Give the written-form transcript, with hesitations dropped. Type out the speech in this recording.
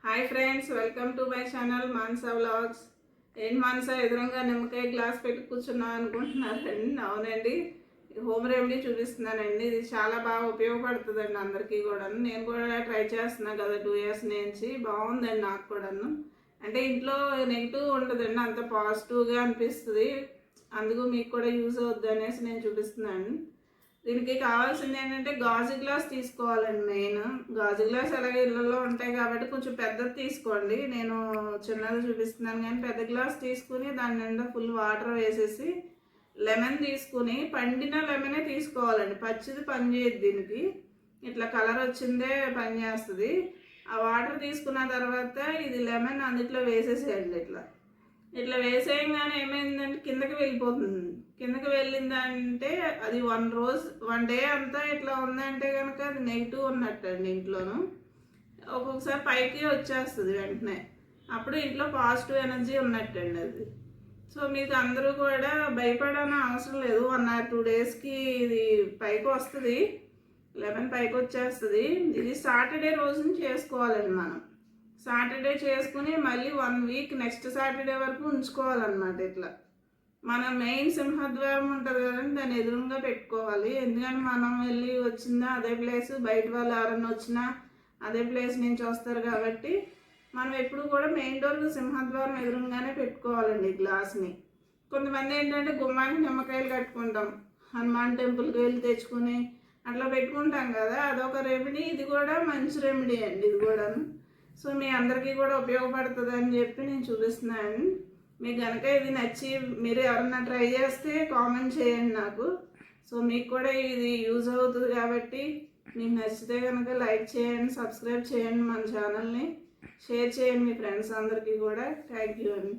Hi friends, welcome to my channel Mansa vlogs. ఏంటి మాన్సా ఎదురుగా నిమ్మకాయ గ్లాస్ పెట్టి కూర్చున్నా అనుకుంటున్నారండి? అవునండి, హోమ్ రెమెడీ చూపిస్తున్నానండి. ఇది చాలా బాగా ఉపయోగపడుతుందండి అందరికీ కూడా. నేను కూడా ట్రై చేస్తున్నాను కదా 2 years నుంచి. బాగుందండి నాకు కూడాను. అంటే ఇంట్లో నెగిటివ్ ఉంటుందండి, అంత పాజిటివ్గా అనిపిస్తుంది. అందుకు మీకు కూడా యూజ్ అవుద్ది అనేసి నేను చూపిస్తున్నాను. దీనికి కావాల్సింది ఏంటంటే గాజు గ్లాస్ తీసుకోవాలండి. మెయిన్ గాజు గ్లాస్ అలాగే ఇళ్ళల్లో ఉంటాయి కాబట్టి కొంచెం పెద్దది తీసుకోండి. నేను చిన్నది చూపిస్తున్నాను కానీ పెద్ద గ్లాస్ తీసుకుని దాని నిండా ఫుల్ వాటర్ వేసేసి లెమన్ తీసుకుని, పండిన లెమనే తీసుకోవాలండి, పచ్చిది పని చేయదు దీనికి. ఇట్లా కలర్ వచ్చిందే పని చేస్తుంది. ఆ వాటర్ తీసుకున్న తర్వాత ఇది లెమన్ అందుట్లో వేసేసేయండి. ఇట్లా వేసేయంగానే ఏమైందంటే కిందకి వెళ్ళిపోతుంది. కిందకి వెళ్ళిందంటే అది 1 డే అంతా ఇట్లా ఉందంటే కనుక అది నెగిటివ్ ఉన్నట్టండి ఇంట్లోనూ. ఒక్కొక్కసారి పైకి వచ్చేస్తుంది వెంటనే, అప్పుడు ఇంట్లో పాజిటివ్ ఎనర్జీ ఉన్నట్టండి అది. సో మీకు అందరూ కూడా భయపడని అవసరం లేదు. 1 or 2 daysకి ఇది పైకి వస్తుంది, లెమన్ పైకి వచ్చేస్తుంది. ఇది సాటర్డే రోజున చేసుకోవాలండి మనం. సాటర్డే చేసుకుని మళ్ళీ 1 week నెక్స్ట్ సాటర్డే వరకు ఉంచుకోవాలన్నమాట. ఇట్లా మన మెయిన్ సింహద్వారం ఉంటుంది కదండి, దాన్ని ఎదురుగా పెట్టుకోవాలి. ఎందుకంటే మనం వెళ్ళి వచ్చిందా అదే ప్లేస్, బయట వాళ్ళు ఎవరన్నా వచ్చినా అదే ప్లేస్ నుంచి వస్తారు కాబట్టి మనం ఎప్పుడు కూడా మెయిన్ డోర్ సింహద్వారం ఎదురుగానే పెట్టుకోవాలండి ఈ గ్లాస్ని. కొంతమంది ఏంటంటే గుమ్మానికి నిమ్మకాయలు కట్టుకుంటాం, హనుమాన్ టెంపుల్కి వెళ్ళి తెచ్చుకుని అట్లా పెట్టుకుంటాం కదా, అదొక రెమెడీ. ఇది కూడా మంచి రెమెడీ అండి ఇది కూడాను. సో మీ అందరికీ కూడా ఉపయోగపడుతుంది అని చెప్పి నేను చూపిస్తున్నాను. మీకు కనుక ఇది నచ్చి మీరు ఎవరన్నా ట్రై చేస్తే కామెంట్ చేయండి నాకు. సో మీకు కూడా ఇది యూజ్ అవుతుంది కాబట్టి మీకు నచ్చితే కనుక లైక్ చేయండి, సబ్స్క్రైబ్ చేయండి, మన ఛానల్ని షేర్ చేయండి మీ ఫ్రెండ్స్ అందరికీ కూడా. థ్యాంక్ యూ అండి.